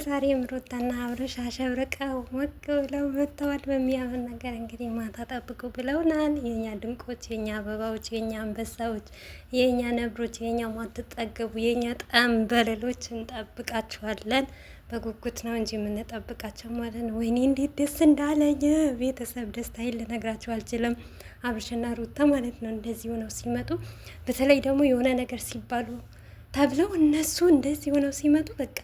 ዛሬም ሩታና አብርሽ አሸብርቀው ሞቅ ብለው መጥተዋል። በሚያምር ነገር እንግዲህ ማታ ጠብቁ ብለውናል። የኛ ድንቆች፣ የኛ አበባዎች፣ የኛ አንበሳዎች፣ የኛ ነብሮች፣ የኛ ማትጠገቡ፣ የኛ ጠንበለሎች እንጠብቃችኋለን። በጉጉት ነው እንጂ የምንጠብቃቸው ማለት ነው። ወይኔ እንዴት ደስ እንዳለኝ ቤተሰብ ደስታዬን ልነግራችሁ አልችልም። አብርሽና ሩታ ማለት ነው እንደዚህ ሆነው ሲመጡ፣ በተለይ ደግሞ የሆነ ነገር ሲባሉ ተብለው እነሱ እንደዚህ ሆነው ሲመጡ በቃ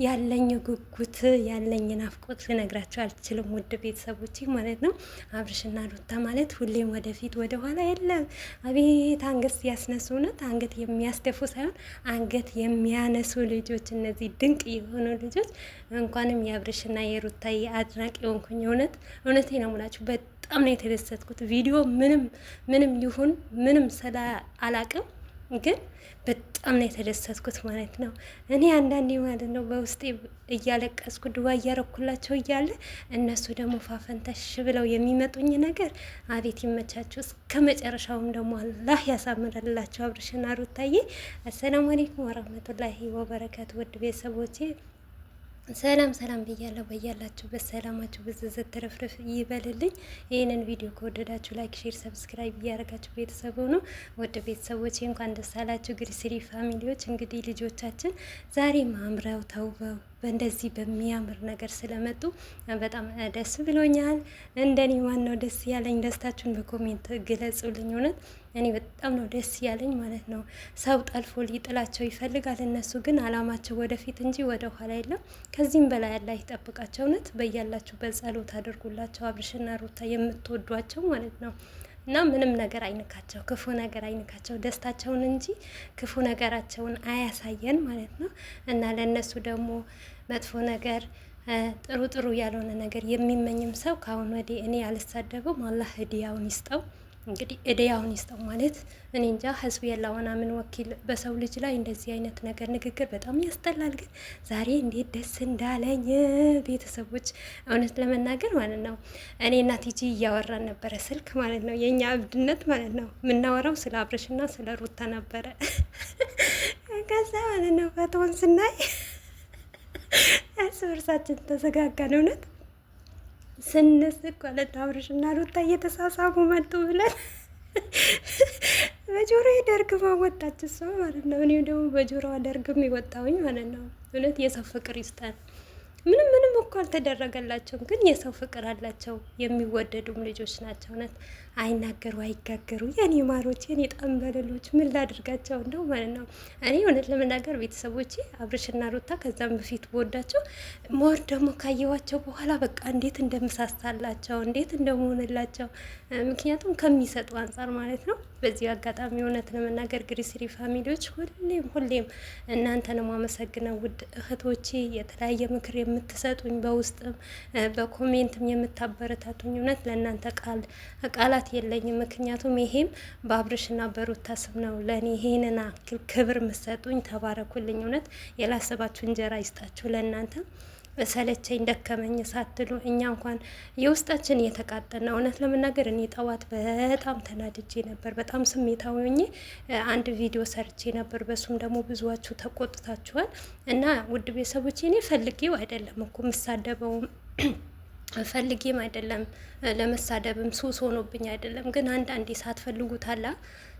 ያለኝ ጉጉት ያለኝ ናፍቆት ልነግራቸው አልችልም። ውድ ቤተሰቦች ማለት ነው አብርሽና ሩታ ማለት ሁሌም ወደፊት ወደ ኋላ የለም። አቤት አንገት ያስነሱ፣ እውነት አንገት የሚያስደፉ ሳይሆን አንገት የሚያነሱ ልጆች፣ እነዚህ ድንቅ የሆኑ ልጆች። እንኳንም የአብርሽና የሩታ አድናቂ ሆንኩኝ። እውነቴ ነው የምላችሁ በጣም ነው የተደሰትኩት። ቪዲዮ ምንም ይሁን ምንም ስለ አላቅም ግን በጣም ነው የተደሰትኩት ማለት ነው። እኔ አንዳንዴ ማለት ነው በውስጤ እያለቀስኩ ድዋ እያረኩላቸው እያለ እነሱ ደግሞ ፋፈንተሽ ብለው የሚመጡኝ ነገር አቤት ይመቻችሁ። እስከ መጨረሻውም ደግሞ አላህ ያሳምረላቸው አብርሽና ሩታዬ። አሰላሙ አለይኩም ወራህመቱላሂ ወበረካቱ። ውድ ቤተሰቦቼ ሰላም ሰላም ብያለሁ። በያላችሁበት ሰላማችሁ ብዝዝት ትርፍርፍ ይበልልኝ። ይህንን ቪዲዮ ከወደዳችሁ ላይክ፣ ሼር፣ ሰብስክራይብ እያደረጋችሁ ቤተሰቡ ነው። ወደ ቤተሰቦች እንኳን ደስ አላችሁ። ግሪስሪ ፋሚሊዎች እንግዲህ ልጆቻችን ዛሬ አምረው ተውበው በእንደዚህ በሚያምር ነገር ስለመጡ በጣም ደስ ብሎኛል። እንደኔ ዋናው ደስ ያለኝ ደስታችሁን በኮሜንት ግለጹልኝ። እውነት እኔ በጣም ነው ደስ ያለኝ ማለት ነው። ሰው ጠልፎ ሊጥላቸው ይፈልጋል። እነሱ ግን አላማቸው ወደፊት እንጂ ወደ ኋላ የለም። ከዚህም በላይ አላህ ይጠብቃቸው። እውነት በያላችሁ በጸሎት አድርጉላቸው አብርሽና ሩታ የምትወዷቸው ማለት ነው። እና ምንም ነገር አይንካቸው፣ ክፉ ነገር አይንካቸው፣ ደስታቸውን እንጂ ክፉ ነገራቸውን አያሳየን ማለት ነው። እና ለእነሱ ደግሞ መጥፎ ነገር ጥሩ ያልሆነ ነገር የሚመኝም ሰው ከአሁን ወዲህ እኔ አልሳደበውም። አላህ ህዲያውን ይስጠው። እንግዲህ እድያውን ይስጠው ማለት እኔ እንጃ። ህዝብ የላወና ምን ወኪል በሰው ልጅ ላይ እንደዚህ አይነት ነገር ንግግር በጣም ያስጠላል። ግን ዛሬ እንዴት ደስ እንዳለኝ ቤተሰቦች፣ እውነት ለመናገር ማለት ነው እኔ እና ቲጂ እያወራን ነበረ ስልክ ማለት ነው። የእኛ እብድነት ማለት ነው የምናወራው ስለ አብርሽና ስለ ሩታ ነበረ። ከዛ ማለት ነው ፈቶን ስናይ እርስ በርሳችን ተዘጋጋን። እውነት ስንስቅ ማለት አብርሽና ሩታ እየተሳሳሙ መጡ ብለን በጆሮ ደርግማ ወጣች እሷ ማለት ነው። እኔ ደግሞ በጆሮዋ ደርግም ይወጣውኝ ማለት ነው። እውነት የሰው ፍቅር ይስጠን። ምንም እኮ አልተደረገላቸውም፣ ግን የሰው ፍቅር አላቸው። የሚወደዱም ልጆች ናቸው። እውነት አይናገሩ አይጋገሩ። የኔ ማሮች፣ የኔ ጠንበለሎች ምን ላድርጋቸው እንደው ማለት ነው። እኔ እውነት ለመናገር ቤተሰቦቼ አብርሽና ሩታ ከዛም በፊት በወዳቸው ሞር ደግሞ ካየዋቸው በኋላ በቃ እንዴት እንደምሳሳላቸው እንዴት እንደመሆንላቸው፣ ምክንያቱም ከሚሰጡ አንጻር ማለት ነው። በዚህ አጋጣሚ እውነት ለመናገር ግሪስሪ ፋሚሊዎች ሁሌም እናንተ ነው ማመሰግነው። ውድ እህቶቼ የተለያየ ምክር የምትሰጡኝ በውስጥም በኮሜንትም የምታበረታቱኝ እውነት ለእናንተ ቃላት የለኝም። ምክንያቱም ይሄም በአብርሽና በሩታ ስም ነው። ለእኔ ይሄንን አክል ክብር የምትሰጡኝ ተባረኩልኝ። እውነት የላሰባችሁ እንጀራ ይስጣችሁ። ለእናንተ ሰለቸኝ ደከመኝ ሳትሉ እኛ እንኳን የውስጣችን እየተቃጠነ እውነት ለመናገር እኔ ጠዋት በጣም ተናድጄ ነበር። በጣም ስሜታዊ ሆኜ አንድ ቪዲዮ ሰርቼ ነበር። በሱም ደግሞ ብዙዋችሁ ተቆጥታችኋል። እና ውድ ቤተሰቦቼ እኔ ፈልጌው አይደለም እኮ የምሳደበውም ፈልጌም አይደለም፣ ለመሳደብም ሱስ ሆኖብኝ አይደለም። ግን አንዳንዴ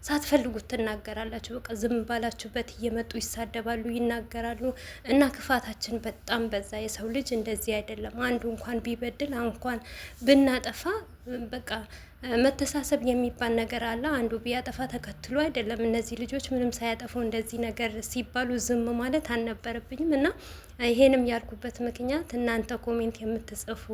ሳትፈልጉት ትናገራላችሁ። በቃ ዝም ባላችሁበት እየመጡ ይሳደባሉ፣ ይናገራሉ። እና ክፋታችን በጣም በዛ። የሰው ልጅ እንደዚህ አይደለም። አንዱ እንኳን ቢበድል እንኳን ብናጠፋ በቃ መተሳሰብ የሚባል ነገር አለ። አንዱ ቢያጠፋ ተከትሎ አይደለም። እነዚህ ልጆች ምንም ሳያጠፉ እንደዚህ ነገር ሲባሉ ዝም ማለት አልነበረብኝም። እና ይሄንም ያልኩበት ምክንያት እናንተ ኮሜንት የምትጽፉ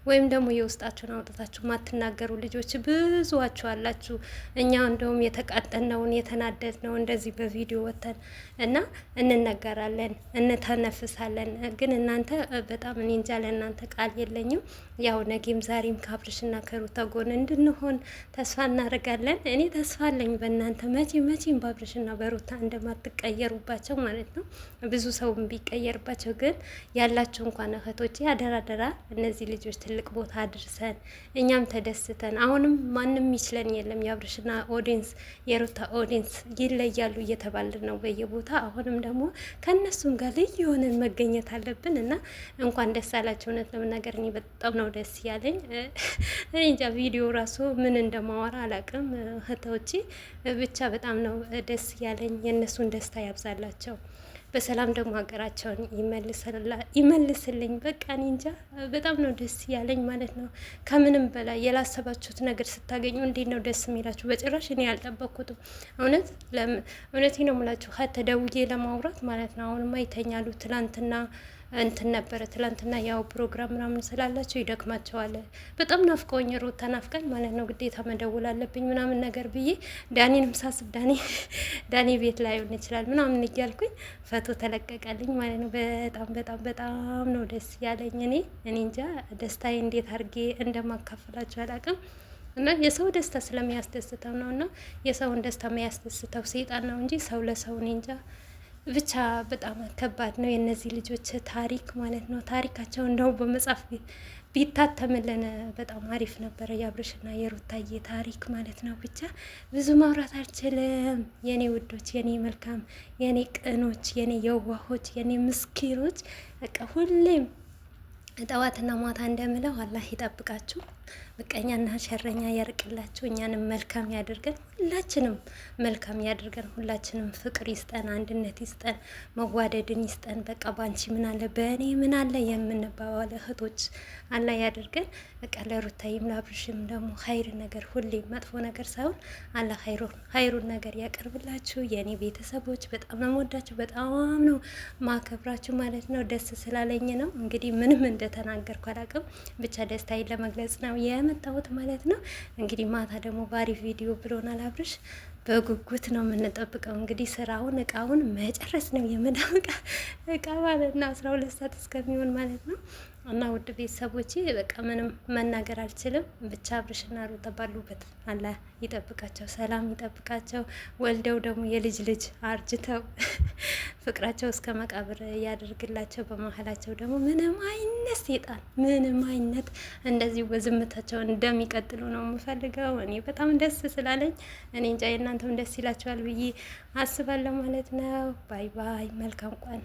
ወይም ደግሞ የውስጣችሁን አውጥታችሁ ማትናገሩ ልጆች ብዙዋችሁ አላችሁ። እኛ እንደውም የተቃጠልነውን የተናደድነው እንደዚህ በቪዲዮ ወተን እና እንነገራለን፣ እንተነፍሳለን። ግን እናንተ በጣም እኔ እንጃ፣ ለእናንተ ቃል የለኝም። ያው ነጌም ዛሬም ከአብርሽና ከሩታ ጎን እንድንሆን ተስፋ እናደርጋለን። እኔ ተስፋ አለኝ በእናንተ መቼም በአብርሽና በሩታ እንደማትቀየሩባቸው ማለት ነው። ብዙ ሰውም ቢቀየርባቸው ግን ያላችሁ እንኳን እህቶቼ አደራ እነዚህ ልጆች ትልቅ ቦታ አድርሰን እኛም ተደስተን አሁንም ማንም ይችለን የለም። የአብርሽና ኦዲንስ የሩታ ኦዲንስ ይለያሉ እየተባልን ነው በየቦታ። አሁንም ደግሞ ከእነሱም ጋር ልዩ የሆነን መገኘት አለብን እና እንኳን ደስ አላቸው። እውነት ለመናገር እኔ በጣም ነው ደስ ያለኝ። እኔ እንጃ ቪዲዮ ራሱ ምን እንደማወራ አላውቅም። እህቶቼ ብቻ በጣም ነው ደስ ያለኝ። የእነሱን ደስታ ያብዛላቸው። በሰላም ደግሞ ሀገራቸውን ይመልስልኝ። በቃ እኔ እንጃ በጣም ነው ደስ ያለኝ ማለት ነው። ከምንም በላይ ያላሰባችሁት ነገር ስታገኙ እንዴት ነው ደስ የሚላችሁ? በጭራሽ እኔ ያልጠበቅኩትም እውነቴ ነው የምላችሁ። ከተደውዬ ለማውራት ማለት ነው። አሁንማ ይተኛሉ። ትላንትና እንትን ነበረ ትላንትና ያው ፕሮግራም ምናምን ስላላቸው ይደክማቸዋል። በጣም ናፍቀውኝ ሩታ ናፍቀኝ ማለት ነው። ግዴታ መደውል አለብኝ ምናምን ነገር ብዬ ዳኒንም ሳስብ ዳኒ ቤት ላይ ሆን ይችላል ምናምን እያልኩኝ ፈቶ ተለቀቀልኝ ማለት ነው። በጣም በጣም በጣም ነው ደስ ያለኝ። እኔ እንጃ ደስታዬ እንዴት አድርጌ እንደማካፈላቸው አላውቅም። እና የሰው ደስታ ስለሚያስደስተው ነው። እና የሰውን ደስታ የሚያስደስተው ሰይጣን ነው እንጂ ሰው ለሰው እኔ እንጃ ብቻ በጣም ከባድ ነው የእነዚህ ልጆች ታሪክ ማለት ነው። ታሪካቸው እንደው በመጽሐፍ ቢታተምልን በጣም አሪፍ ነበረ። የአብርሽና የሩታዬ ታሪክ ማለት ነው። ብቻ ብዙ ማውራት አልችልም። የኔ ውዶች፣ የኔ መልካም፣ የኔ ቅኖች፣ የኔ የዋሆች፣ የኔ ምስኪኖች በቃ ሁሌም ጠዋትና ማታ እንደምለው አላህ ይጠብቃችሁ፣ ምቀኛና ሸረኛ ያርቅላችሁ፣ እኛንም መልካም ያድርገን፣ ሁላችንም መልካም ያድርገን፣ ሁላችንም ፍቅር ይስጠን፣ አንድነት ይስጠን፣ መዋደድን ይስጠን። በቃ ባንቺ ምን አለ በእኔ ምን አለ የምንባባል እህቶች አላህ ያድርገን። በቃ ለሩታይም ለአብርሽም ደግሞ ኸይር ነገር ሁሌም መጥፎ ነገር ሳይሆን አላህ ኸይሩን ነገር ያቀርብላችሁ። የእኔ ቤተሰቦች በጣም ነው የምወዳችሁ፣ በጣም ነው ማከብራችሁ ማለት ነው። ደስ ስላለኝ ነው እንግዲህ ምንም እንደተናገርኩ አላውቅም። ብቻ ደስታዬን ለመግለጽ ነው የመጣሁት ማለት ነው። እንግዲህ ማታ ደግሞ ባሪ ቪዲዮ ብሎናል አብርሽ። በጉጉት ነው የምንጠብቀው። እንግዲህ ስራውን እቃውን መጨረስ ነው የመዳም እቃ ማለት ነው 12 ሰዓት እስከሚሆን ማለት ነው። እና ውድ ቤተሰቦቼ በቃ ምንም መናገር አልችልም። ብቻ አብርሽና ሩታ ባሉበት አላህ ይጠብቃቸው፣ ሰላም ይጠብቃቸው። ወልደው ደግሞ የልጅ ልጅ አርጅተው ፍቅራቸው እስከ መቃብር ያደርግላቸው። በመሀላቸው ደግሞ ምንም አይነት ሴጣን ምንም አይነት እንደዚሁ በዝምታቸው እንደሚቀጥሉ ነው የምፈልገው። እኔ በጣም ደስ ስላለኝ እኔ እንጃ የእናንተም ደስ ይላቸዋል ብዬ አስባለሁ ማለት ነው። ባይ ባይ። መልካም ቀን